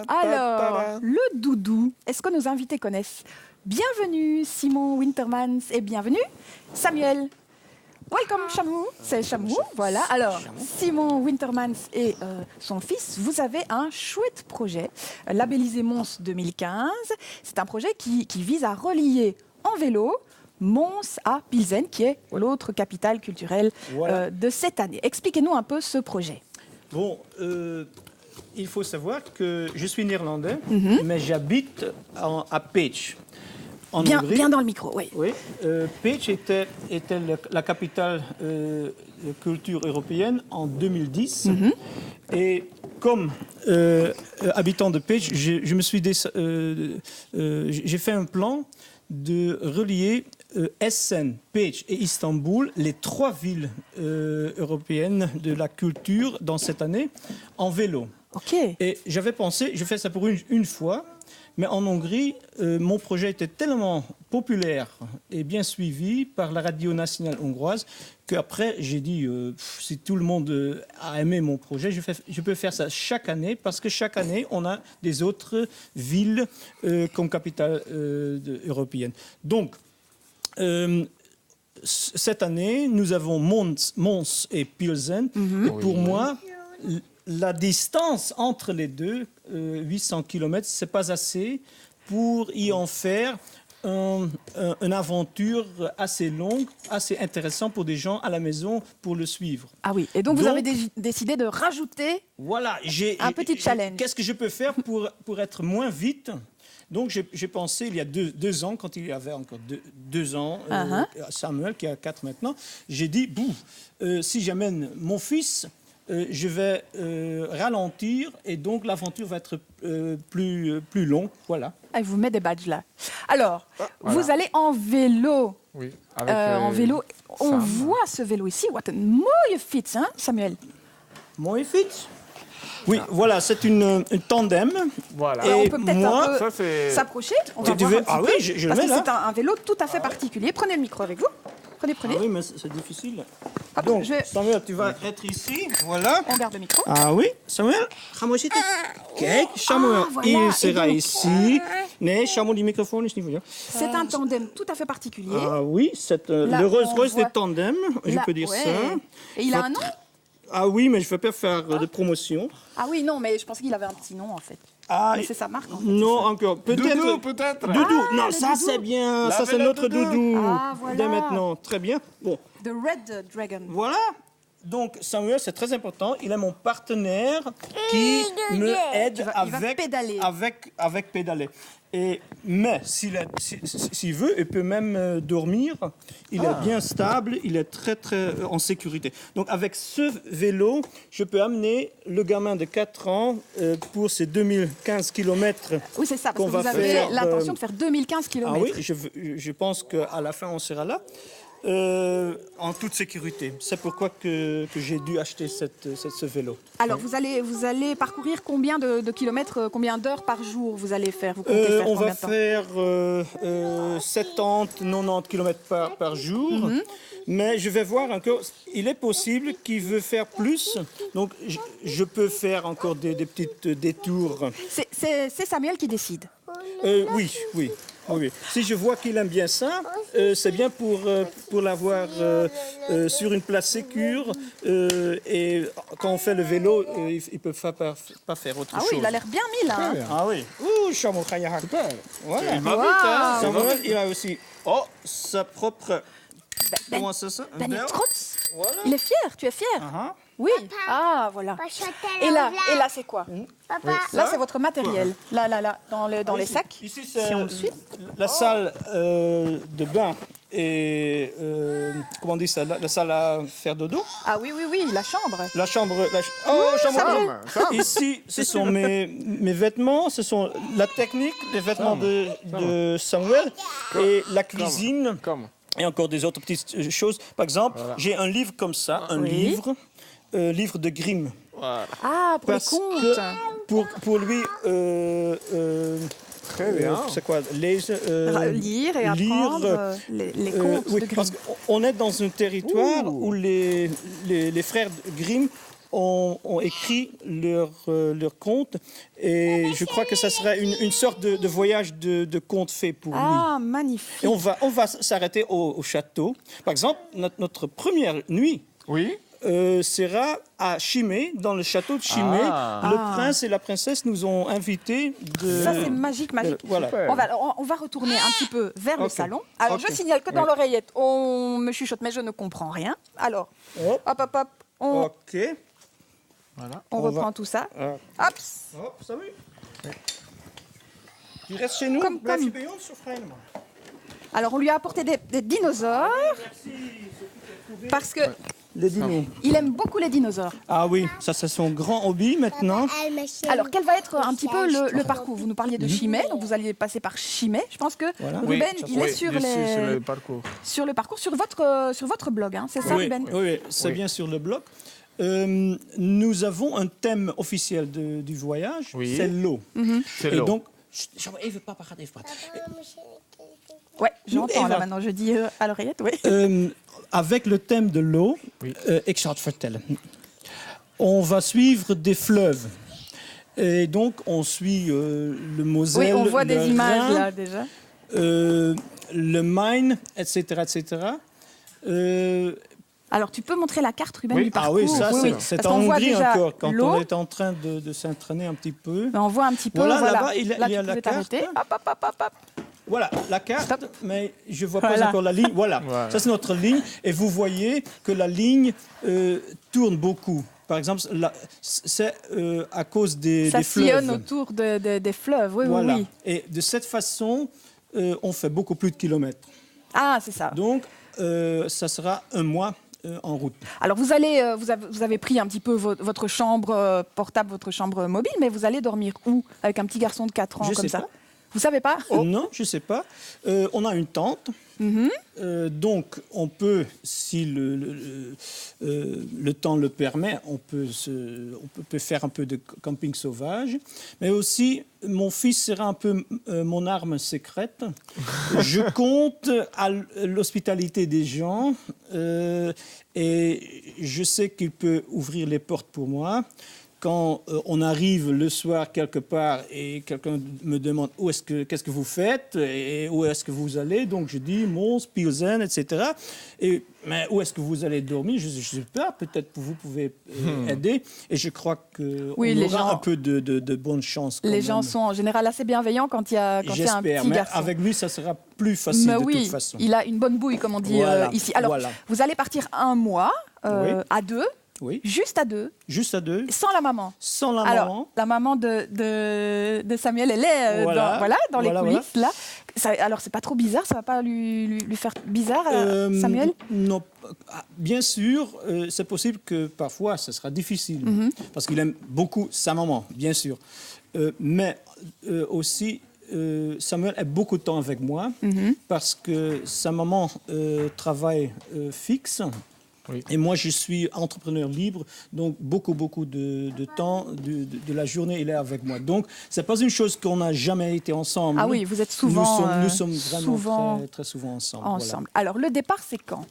Alors, le doudou, est-ce que nos invités connaissent? Bienvenue Simon Wintermans et bienvenue Samuel. Welcome Chamou, c'est Chamou, voilà. Alors, Simon Wintermans et son fils, vous avez un chouette projet, labellisé Mons 2015. C'est un projet qui vise à relier en vélo Mons à Pilsen, qui est l'autre capitale culturelle de cette année. Expliquez-nous un peu ce projet. Bon, il faut savoir que je suis néerlandais, mais j'habite à Pécs. Bien dans le micro, oui. Oui, Pécs était la capitale de culture européenne en 2010. Et comme habitant de Pécs, j'ai fait un plan de relier Essen, Pécs et Istanbul, les trois villes européennes de la culture dans cette année, en vélo. Okay. Et j'avais pensé, je fais ça pour une fois, mais en Hongrie, mon projet était tellement populaire et bien suivi par la radio nationale hongroise qu'après, j'ai dit, si tout le monde a aimé mon projet, je peux faire ça chaque année, parce que chaque année, on a des autres villes comme capitale européenne. Donc, cette année, nous avons Mons et Pilsen. Et pour moi, la distance entre les deux, 800 km, ce n'est pas assez pour y en faire une aventure assez longue, assez intéressante pour des gens à la maison pour le suivre. Ah oui, et donc vous avez décidé de rajouter un petit challenge. Qu'est-ce que je peux faire pour être moins vite? Donc j'ai pensé, il y a deux ans, quand il y avait encore deux ans, Samuel qui a 4 maintenant, j'ai dit, si j'amène mon fils, je vais ralentir et donc l'aventure va être plus longue. Voilà. Elle vous met des badges là. Alors, vous allez en vélo. Oui, en vélo. On voit ce vélo ici. What a mooie fiets, hein, Samuel? Mooie fiets? Oui, voilà, c'est une tandem. Voilà. Et on peut peut-être un peu Ça, s'approcher. On va voir un petit peu, oui, je le parce mets que là. c'est un vélo tout à fait particulier. Prenez le micro avec vous. Prenez. Ah oui, mais c'est difficile. Hop, Donc, Samuel, tu vas être ici. Voilà. On garde le micro. Ah oui, Samuel, ga maar zitten. Kijk, Samuel, voilà. il sera ici. Nee, Samuel, die microfoon is niet voor jou. C'est un tandem tout à fait particulier. Ah oui, c'est le Rolls-Royce des tandems, je peux dire ça. Et il a un nom? Ah oui, mais je ne veux pas faire de promotion. Ah oui, non, mais je pensais qu'il avait un petit nom en fait. Ah, mais c'est sa marque en fait. Non, encore. Doudou, peut-être. Doudou, non, le ça doudou. c'est bien. Ça c'est le notre doudou. Ah, voilà. Dès maintenant, très bien. Bon, The Red Dragon. voilà. Donc Samuel, c'est très important. Il est mon partenaire qui me aide Il va pédaler. avec pédaler. Mais s'il veut, il peut même dormir. Il est bien stable, il est très en sécurité. Donc avec ce vélo, je peux amener le gamin de 4 ans pour ces 2015 km. Oui, c'est ça, parce qu'on que vous va avez faire, l'intention de faire 2015 km. Ah oui, je pense qu'à la fin, on sera là. En toute sécurité. C'est pourquoi que j'ai dû acheter ce vélo. Alors, vous allez parcourir combien de kilomètres, combien d'heures par jour vous allez faire? Vous comptez faire on combien va de temps? faire 70-90 km par jour. Mais je vais voir encore, il est possible qu'il veut faire plus. Donc, je peux faire encore des petites détours. C'est Samuel qui décide. Oui. Si je vois qu'il aime bien ça, c'est bien pour l'avoir sur une place sécure. Et quand on fait le vélo, il ne peut pas faire autre chose. Ah oui, il a l'air bien mis là. Hein. Ah oui. Ouh, Chameau, Super. voilà. Il va vite, hein. Samuel, il a aussi sa propre... Comment c'est ça? Daniel Trotz, Voilà. il est fier, tu es fier? Oui. Ah, voilà. Et là, c'est quoi? Là, c'est votre matériel. Là, dans les sacs. Ici, Si c'est on suit. la salle de bain et comment on dit ça, la salle à faire dodo. Ah oui, la chambre. La chambre. Chambre. Ici, ce sont mes vêtements, ce sont la technique, les vêtements de Samuel et la cuisine. Et encore des autres petites choses. Par exemple, j'ai un livre comme ça, livre de Grimm. Voilà. Ah, pour les contes. Pour lui, Très bien. c'est quoi, Lire et apprendre les contes oui, de Grimm. parce qu'on est dans un territoire où les frères Grimm ont écrit leur conte. Et je crois que ça serait une sorte de voyage de conte fait pour lui. Ah, magnifique. Et on va s'arrêter au château. Par exemple, notre première nuit Oui. sera à Chimay, dans le château de Chimay. Ah. Le prince et la princesse nous ont invités de... Ça, c'est magique, magique. Voilà. Super. On va retourner un petit peu vers le Ok. salon. Alors, Ok. je signale que dans Oui. l'oreillette, on me chuchote, mais je ne comprends rien. Alors, Hop, hop, ok. Voilà. on on reprend va- tout ça. Ah, Hop. hop, ça va. Tu restes chez nous. Comme- Blijf comme- je bij ons of ga je helemaal? Alors, on lui a apporté des dinosaures parce que Les dîners. il aime beaucoup les dinosaures. Ah oui, ça c'est son grand hobby maintenant. Alors, quel va être un petit peu le parcours? Vous nous parliez de Chimay, donc vous alliez passer par Chimay. Je pense que Voilà. Ruben, Oui, il est oui, sur, je suis sur les, le parcours. sur le parcours, sur votre blog, hein, c'est ça, Oui, Ruben? oui, c'est Oui. bien sur le blog. Nous avons un thème officiel du voyage, Oui. c'est l'eau. C'est Et l'eau. donc, chut, even papa gaat even praten. Ouais, j'entends là Eva. maintenant, je dis à l'oreillette, oui. Avec le thème de l'eau, Oui. ik zal het vertellen. On va suivre des fleuves. Et donc, on suit le Moselle, Oui, on voit le des images Rhin, là déjà. le Main, etc. etc. Alors, tu peux montrer la carte, Ruben, Oui. du Ah parcours? oui, ça, c'est Parce en qu'on voit Hongrie déjà encore, quand l'eau. on est en train de s'entraîner un petit peu. Ben, on voit un petit peu, Voilà, voilà. là-bas, il y a Là, tu la pouvais carte. t'arrêter. Hop, hop, hop, hop, hop. Voilà, la carte, mais je ne vois Voilà. pas encore la ligne. Voilà, Voilà. ça c'est notre ligne. Et vous voyez que la ligne tourne beaucoup. Par exemple, c'est à cause des Ça fleuves. sillonne autour des fleuves, oui, Voilà. oui, oui. Et de cette façon, on fait beaucoup plus de kilomètres. Ah, c'est ça. Donc, ça sera un mois en route. Alors, vous avez pris un petit peu votre chambre portable, votre chambre mobile, mais vous allez dormir où? Avec un petit garçon de 4 ans Je comme sais ça? pas. Vous savez pas? Non, je ne sais pas. On a une tente. Donc, on peut, si le temps le permet, on peut faire un peu de camping sauvage. Mais aussi, mon fils sera un peu mon arme secrète. Je compte à l'hospitalité des gens et je sais qu'il peut ouvrir les portes pour moi. Quand on arrive le soir quelque part et quelqu'un me demande qu'est-ce que vous faites et où est-ce que vous allez, donc je dis Mons, Pilsen, etc. Mais où est-ce que vous allez dormir? Je ne sais pas, peut-être que vous pouvez aider. Et je crois qu'on Oui, les aura gens- un peu de bonne chance. quand Les même. gens sont en général assez bienveillants quand il y a un J'espère, petit mais garçon. avec lui, ça sera plus facile Mais de oui, toute façon. il a une bonne bouille, comme on dit Voilà, ici. Alors, voilà. vous allez partir un mois Oui. à deux, Oui, juste à deux, juste à deux, sans la maman. sans la Alors, maman. la maman de Samuel, elle est Voilà. dans les Voilà, coulisses, là. Alors, c'est pas trop bizarre, ça va pas lui faire bizarre, Samuel? Non, bien sûr, c'est possible que parfois ce sera difficile, parce qu'il aime beaucoup sa maman, bien sûr. Mais aussi, Samuel a beaucoup de temps avec moi, parce que sa maman travaille fixe. Oui. Et moi, je suis entrepreneur libre, donc beaucoup de temps de la journée, il est avec moi. Donc, c'est pas une chose qu'on n'a jamais été ensemble. Ah oui, vous êtes souvent, Nous sommes vraiment souvent très souvent ensemble. ensemble. Alors, le départ, c'est quand?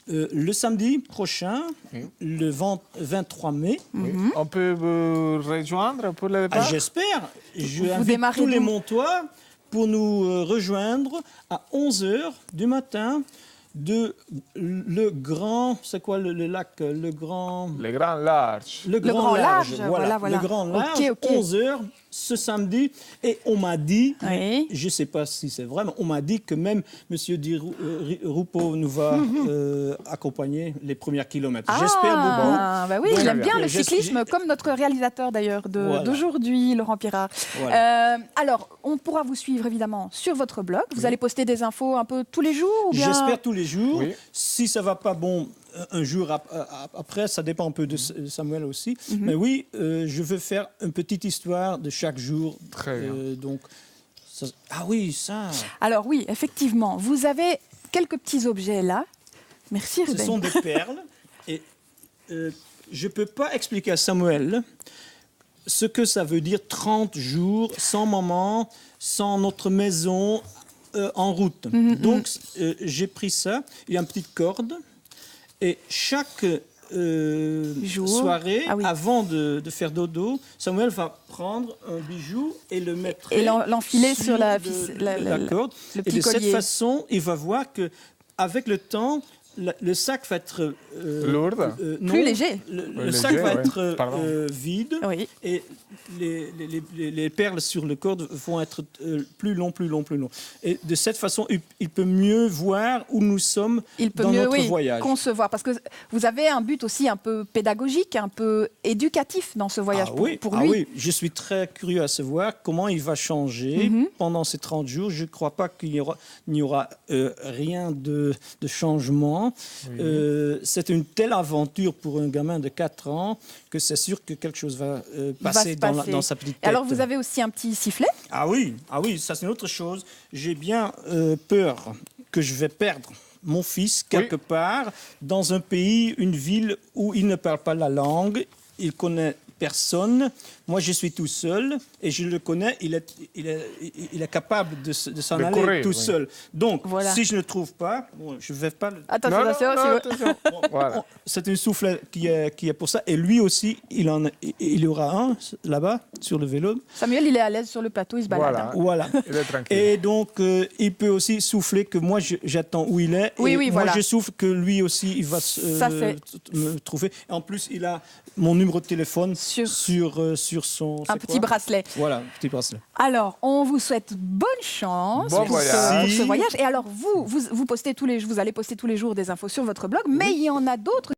Le samedi prochain, le 23 mai, On peut vous rejoindre pour le départ? j'espère, je Vous invite démarrez tous les d'où? Montois pour nous rejoindre à 11h du matin de le grand, c'est quoi le lac, le grand... Le grand large. Le Grand Large, voilà. Le Grand Large, Ok. 11h ce samedi. Et on m'a dit, Oui. je ne sais pas si c'est vrai, mais on m'a dit que même M. Roupeau nous va accompagner les premiers kilomètres. J'espère beaucoup. Ah, bah oui, Donc, il aime bien le j'ai- cyclisme, comme notre réalisateur d'ailleurs Voilà. d'aujourd'hui, Laurent Pirard. Voilà. Alors, on pourra vous suivre évidemment sur votre blog. Vous allez poster des infos un peu tous les jours ou bien... J'espère tous les jours. Oui. Si ça va pas bon, un jour après, ça dépend un peu de Samuel aussi. Mais oui, je veux faire une petite histoire de chaque jour. Très bien. Donc, ah oui, ça. Alors oui, effectivement, vous avez quelques petits objets là. Merci Ce Ruben. sont des perles. Et je ne peux pas expliquer à Samuel ce que ça veut dire 30 jours sans maman, sans notre maison, en route. Donc, j'ai pris ça. Il y a une petite corde. Et chaque Jour. soirée, Ah oui. avant de faire dodo, Samuel va prendre un bijou et le mettre Et l'enfiler sur la corde. le Et petit de cette collier. façon, il va voir que avec le temps, le sac va être Lourde. non, Plus léger. Le Oui, sac léger, va ouais. être Pardon. vide Oui. et les perles sur le corde vont être plus longs. Et de cette façon, il peut mieux voir où nous sommes Il peut dans mieux notre voyage. concevoir. Parce que vous avez un but aussi un peu pédagogique, un peu éducatif dans ce voyage pour lui. Oui, je suis très curieux à savoir comment il va changer pendant ces 30 jours. Je ne crois pas qu'il n'y aura rien de changement. C'est une telle aventure pour un gamin de 4 ans que c'est sûr que quelque chose va passer dans sa petite tête. Alors vous avez aussi un petit sifflet. Ah oui, ça c'est une autre chose. J'ai bien peur que je vais perdre mon fils quelque part dans un pays, une ville où il ne parle pas la langue, il connaît personne. Moi, je suis tout seul et je le connais. Il est capable de s'en aller courir, tout oui. seul. Donc, Voilà. si je ne trouve pas, je ne vais pas. Attention, Non, attention, non, si non, vous- attention. Voilà. C'est une soufflet qui est pour ça. Et lui aussi, il y aura un là-bas sur le vélo. Samuel, il est à l'aise sur le plateau, il se balade. Voilà. Voilà. Il est tranquille. Et donc, il peut aussi souffler que moi, j'attends où il est. Oui, et oui, moi, voilà. je souffle que lui aussi, il va Ça, me trouver. En plus, il a mon numéro de téléphone Sur- sur son... Un c'est petit quoi bracelet. Voilà, petit bracelet. Alors, on vous souhaite bonne chance Bon pour, voyage. pour ce voyage. Et alors, vous allez poster tous les jours des infos sur votre blog, mais il y en a d'autres